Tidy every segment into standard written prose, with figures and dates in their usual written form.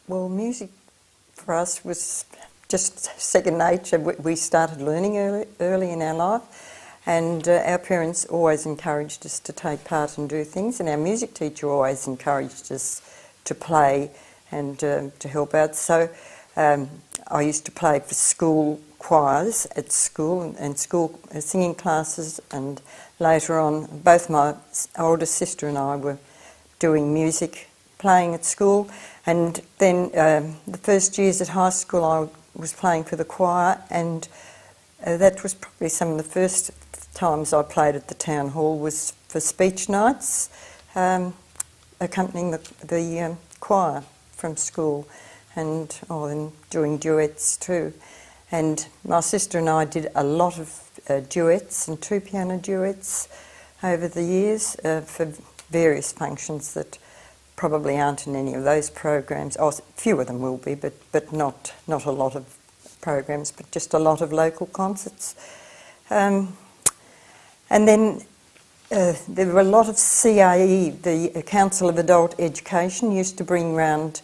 Well, music for us was just second nature. We started learning early in our life, and our parents always encouraged us to take part and do things, and our music teacher always encouraged us to play and to help out. So I used to play for school choirs at school and school singing classes, and later on both my older sister and I were doing music, playing at school. And then the first years at high school I was playing for the choir, and that was probably some of the first times I played at the town hall was for speech nights, accompanying the choir from school, and then doing duets too. And my sister and I did a lot of duets and two piano duets over the years for various functions that probably aren't in any of those programs. Oh, a few of them will be, but not a lot of programs, but just a lot of local concerts. And then there were a lot of CAE, the Council of Adult Education, used to bring round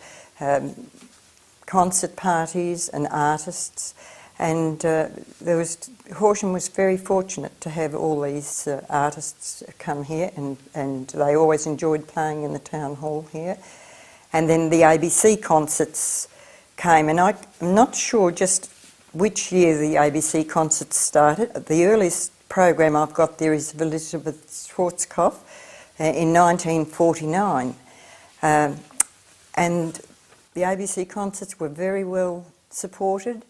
concert parties and artists, and Horsham was very fortunate to have all these artists come here, and they always enjoyed playing in the town hall here. And then the ABC concerts came, and I'm not sure just which year the ABC concerts started. The earliest program I've got there is of Elizabeth Schwarzkopf in 1949, and the ABC concerts were very well supported.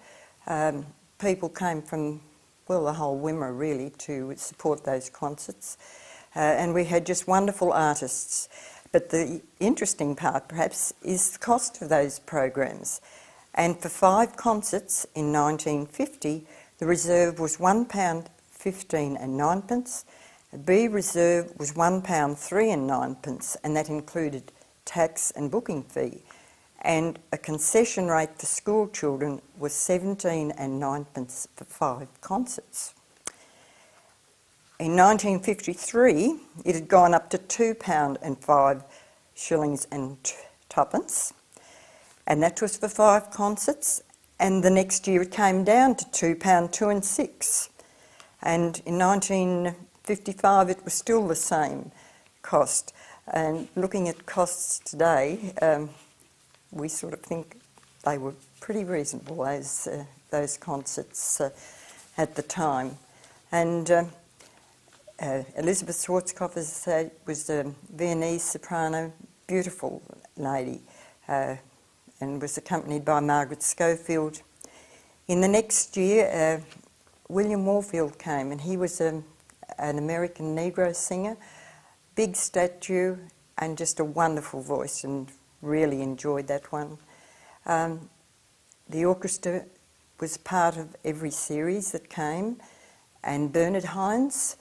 People came from, well, the whole Wimmera really to support those concerts, and we had just wonderful artists. But the interesting part perhaps is the cost of those programs. And for 5 concerts in 1950, the reserve was £1.15 and 9p. B reserve was £1.03 and 9p, and that included tax and booking fee. And a concession rate for school children was 17 and 9p for 5 concerts. In 1953, it had gone up to £2 and 5 shillings and 2p, and that was for 5 concerts. And the next year it came down to £2, 2 and 6. And in 1955 it was still the same cost. And looking at costs today, we sort of think they were pretty reasonable, those concerts at the time. And Elizabeth Schwarzkopf, as I said, was a Viennese soprano, beautiful lady, and was accompanied by Margaret Schofield. In the next year, William Warfield came, and he was an American Negro singer, big stature, and just a wonderful voice, and really enjoyed that one. The orchestra was part of every series that came, and Bernard Hines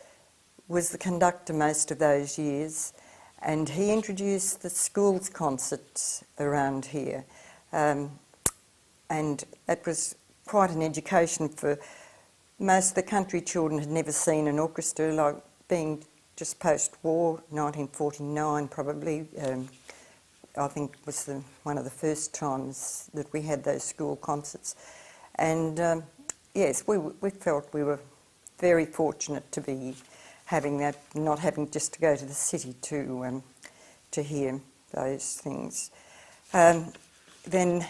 was the conductor most of those years, and he introduced the schools concerts around here, and that was quite an education for most of the country children. Had never seen an orchestra, like being just post-war, 1949 probably. I think was one of the first times that we had those school concerts. And yes, we felt we were very fortunate to be having that, not having just to go to the city to hear those things. Then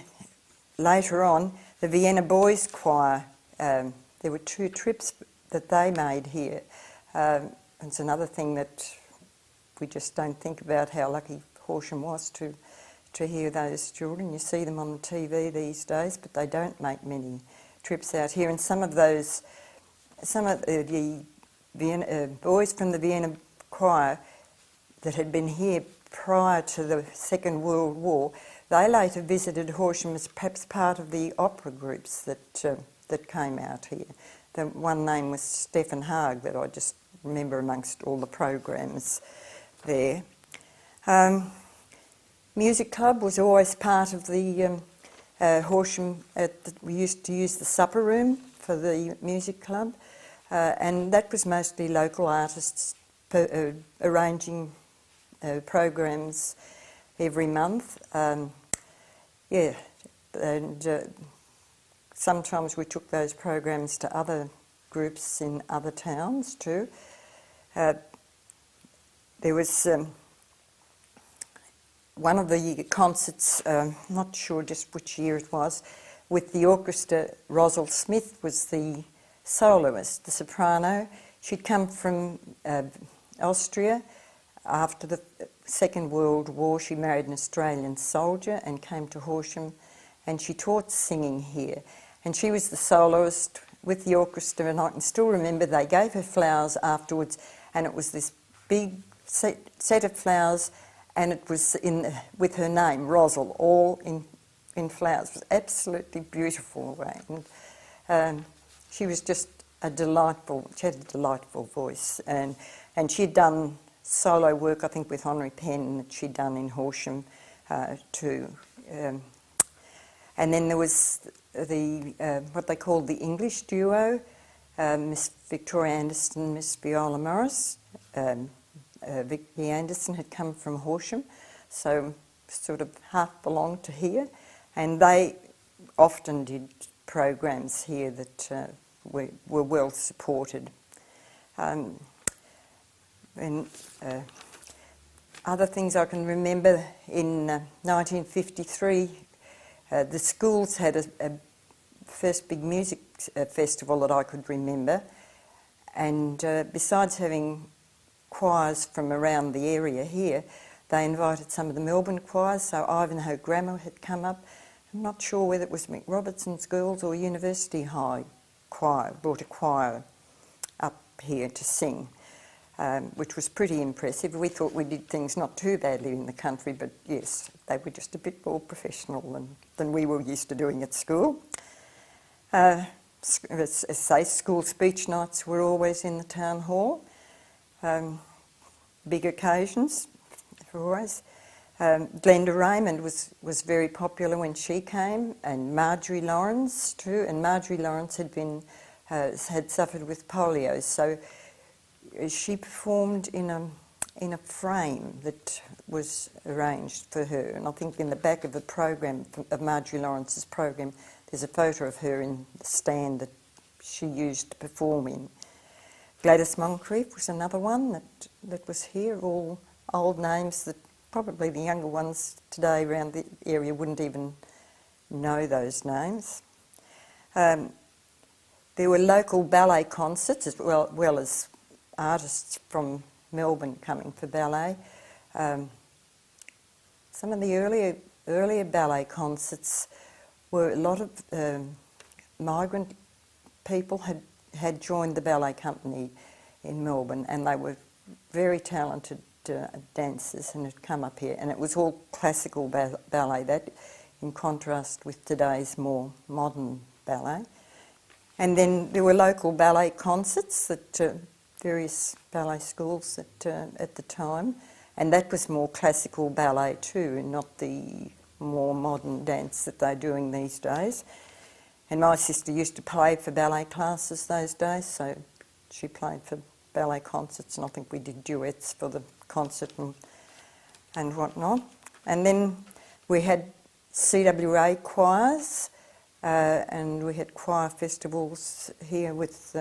later on, the Vienna Boys Choir, there were 2 trips that they made here. It's another thing that we just don't think about, how lucky Horsham was to hear those children. You see them on the TV these days, but they don't make many trips out here. And some of the Vienna, boys from the Vienna choir that had been here prior to the Second World War, they later visited Horsham as perhaps part of the opera groups that came out here. The one name was Stefan Haag, that I just remember amongst all the programs there. Music club was always part of the Horsham. We used to use the supper room for the music club, and that was mostly local artists arranging programs every month. yeah, and sometimes we took those programs to other groups in other towns too. There was one of the concerts, not sure just which year it was, with the orchestra. Rosal Smith was the soloist, the soprano. She'd come from Austria. After the Second World War, she married an Australian soldier and came to Horsham, and she taught singing here. And she was the soloist with the orchestra, and I can still remember they gave her flowers afterwards, and it was this big set of flowers, and it was with her name, Rosal, all in flowers. It was absolutely beautiful. And she was just she had a delightful voice, and she'd done solo work, I think, with Henri Penn that she'd done in Horsham too. And then there was the what they called the English duo, Miss Victoria Anderson, Miss Viola Morris. Vicky Anderson had come from Horsham, so sort of half belonged to here, and they often did programs here that were well supported. And other things I can remember, in 1953, the schools had a first big music festival that I could remember, and besides having choirs from around the area here, they invited some of the Melbourne choirs, so Ivanhoe Grammar had come up. I'm not sure whether it was McRobertson's Girls or University High Choir, brought a choir up here to sing, which was pretty impressive. We thought we did things not too badly in the country, but yes, they were just a bit more professional than we were used to doing at school. As I say, school speech nights were always in the town hall. Big occasions, always. Glenda Raymond was very popular when she came, and Marjorie Lawrence too. And Marjorie Lawrence had suffered with polio, so she performed in a frame that was arranged for her. And I think in the back of the program, of Marjorie Lawrence's program, there's a photo of her in the stand that she used to perform in. Gladys Moncrief was another one that was here, all old names that probably the younger ones today around the area wouldn't even know those names. There were local ballet concerts as well as artists from Melbourne coming for ballet. Some of the earlier ballet concerts were a lot of migrant people had joined the ballet company in Melbourne, and they were very talented dancers and had come up here, and it was all classical ballet, that in contrast with today's more modern ballet. And then there were local ballet concerts at various ballet schools at the time, and that was more classical ballet too, and not the more modern dance that they're doing these days. And my sister used to play for ballet classes those days, so she played for ballet concerts, and I think we did duets for the concert and whatnot. And then we had CWA choirs, and we had choir festivals here with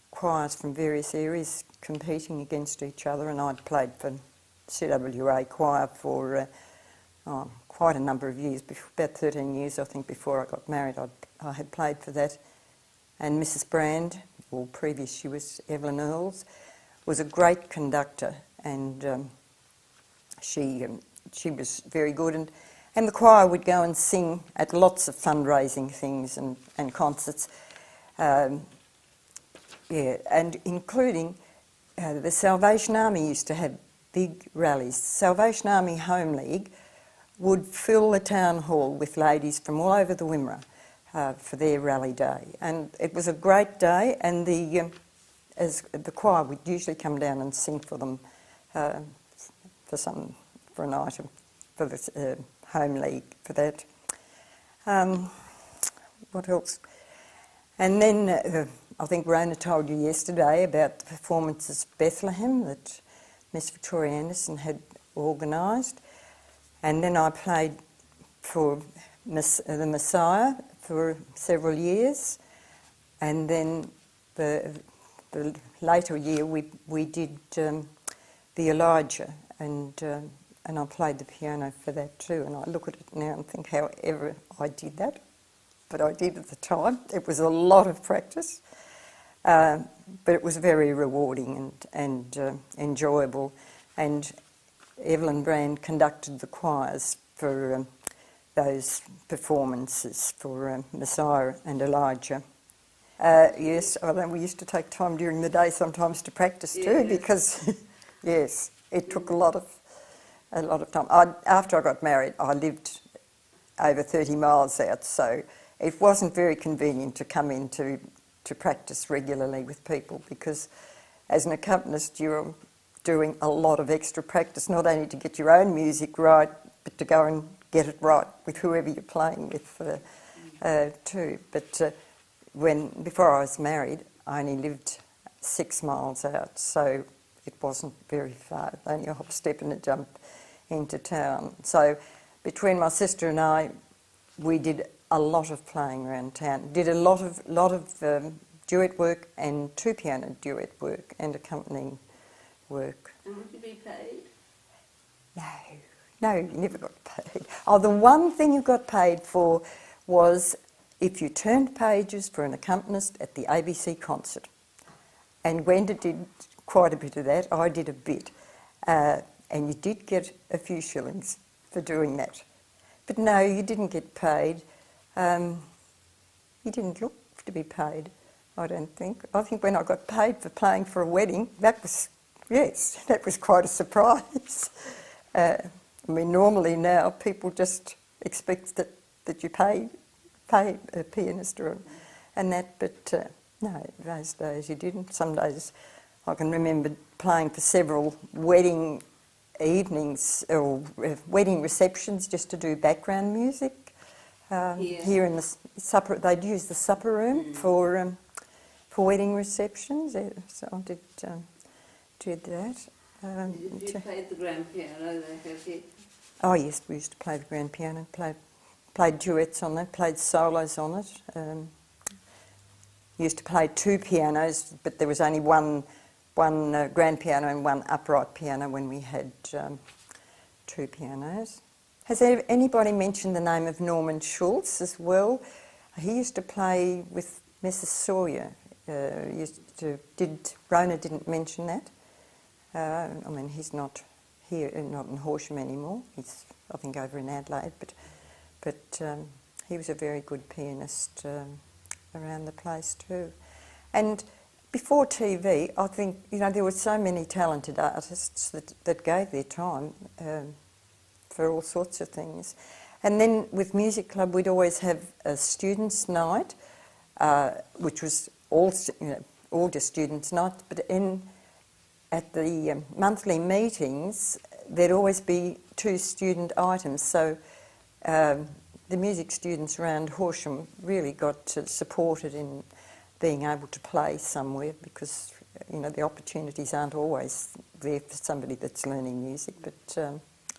choirs from various areas competing against each other, and I'd played for CWA choir for quite a number of years, about 13 years I think before I got married. I had played for that. And Mrs Brand, or previous she was Evelyn Earls, was a great conductor, and she was very good. And the choir would go and sing at lots of fundraising things and concerts. And including the Salvation Army used to have big rallies. Salvation Army Home League would fill the town hall with ladies from all over the Wimmera for their rally day, and it was a great day. And as the choir would usually come down and sing for them for an item for the Home League for that. What else? And then I think Rona told you yesterday about the performances of Bethlehem that Miss Victoria Anderson had organised. And then I played for the Messiah for several years, and then the later year we did the Elijah, and I played the piano for that too. And I look at it now and think, however I did that, but I did at the time. It was a lot of practice, but it was very rewarding and enjoyable. And Evelyn Brand conducted the choirs for those performances for Messiah and Elijah. Yes, I know we used to take time during the day sometimes to practice too, because yes, it took a lot of time. After I got married, I lived over 30 miles out, so it wasn't very convenient to come in to practice regularly with people, because as an accompanist you're doing a lot of extra practice, not only to get your own music right, but to go and get it right with whoever you're playing with too. But before I was married, I only lived 6 miles out, so it wasn't very far, only a hop, step and a jump into town. So between my sister and I, we did a lot of playing around town, did a lot of duet work and two-piano duet work and accompanying work. And would you be paid? No, you never got paid. Oh, the one thing you got paid for was if you turned pages for an accompanist at the ABC concert. And Gwenda did quite a bit of that. I did a bit. And you did get a few shillings for doing that. But no, you didn't get paid. You didn't look to be paid, I don't think. I think when I got paid for playing for a wedding, that was quite a surprise. I mean, normally now people just expect that you pay a pianist and that, but no, those days you didn't. Some days I can remember playing for several wedding evenings or wedding receptions just to do background music. Here in the supper, they'd use the supper room for wedding receptions. So I did that. Did you play the grand piano? Oh yes, we used to play the grand piano. Played duets on that. Played solos on it. Used to play two pianos, but there was only one grand piano and one upright piano when we had two pianos. Has anybody mentioned the name of Norman Schultz as well? He used to play with Mrs. Sawyer. Rona didn't mention that. I mean, he's not here, not in Horsham anymore. He's, I think, over in Adelaide. But he was a very good pianist around the place too. And before TV, I think, there were so many talented artists that gave their time for all sorts of things. And then with Music Club, we'd always have a students' night, which was all just students' night. But at the monthly meetings, there'd always be 2 student items. So the music students around Horsham really got supported in being able to play somewhere, because the opportunities aren't always there for somebody that's learning music. But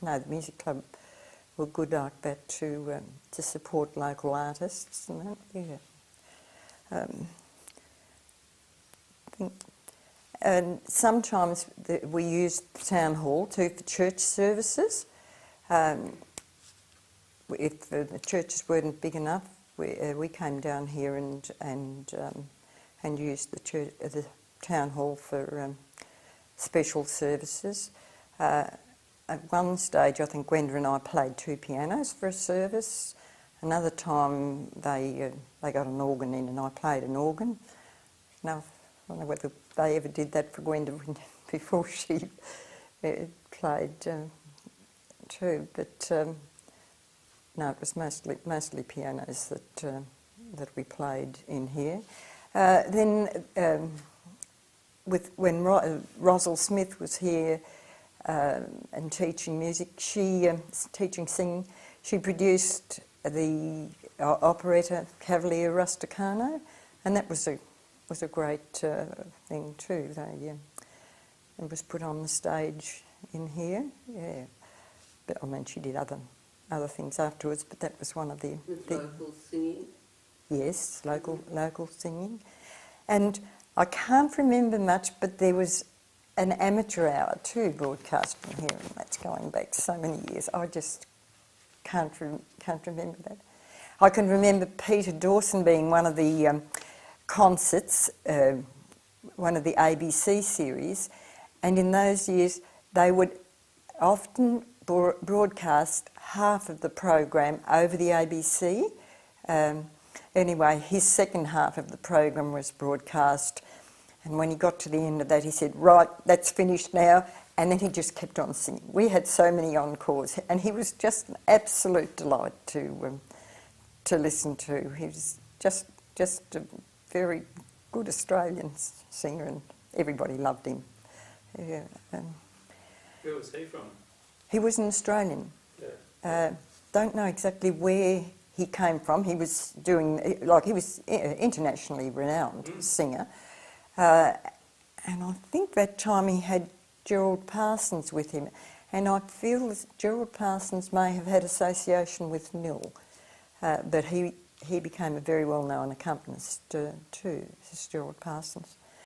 no, the Music Club were good like that to support local artists and that. Yeah. And sometimes we used the town hall too for church services. If the churches weren't big enough, we came down here and used the town hall for special services. At one stage, I think Gwenda and I played 2 pianos for a service. Another time, they got an organ in and I played an organ. Now, I don't know whether they ever did that for Gwenda before she played too, but no, it was mostly pianos that we played in here. Then, when Rosal Smith was here and teaching music, teaching singing, she produced the operetta Cavalier Rusticano, and that was a great thing too. It was put on the stage in here, yeah. But I mean, she did other other things afterwards, but that was one of the... With local singing? Yes, local singing. And I can't remember much, but there was an amateur hour too broadcast from here, and that's going back so many years. I just can't remember that. I can remember Peter Dawson being one of the concerts, one of the ABC series, and in those years they would often broadcast half of the program over the ABC. Anyway, his second half of the program was broadcast, and when he got to the end of that he said, right, that's finished now, and then he just kept on singing. We had so many encores, and he was just an absolute delight to listen to. He was just a very good Australian singer, and everybody loved him. Yeah, Where was he from? he was an Australian. Yeah. Don't know exactly where he came from. He was doing, like, he was internationally renowned singer. And I think that time he had Gerald Parsons with him. And I feel that Gerald Parsons may have had association with Mill. But he became a very well-known accompanist too, this Gerald Parsons.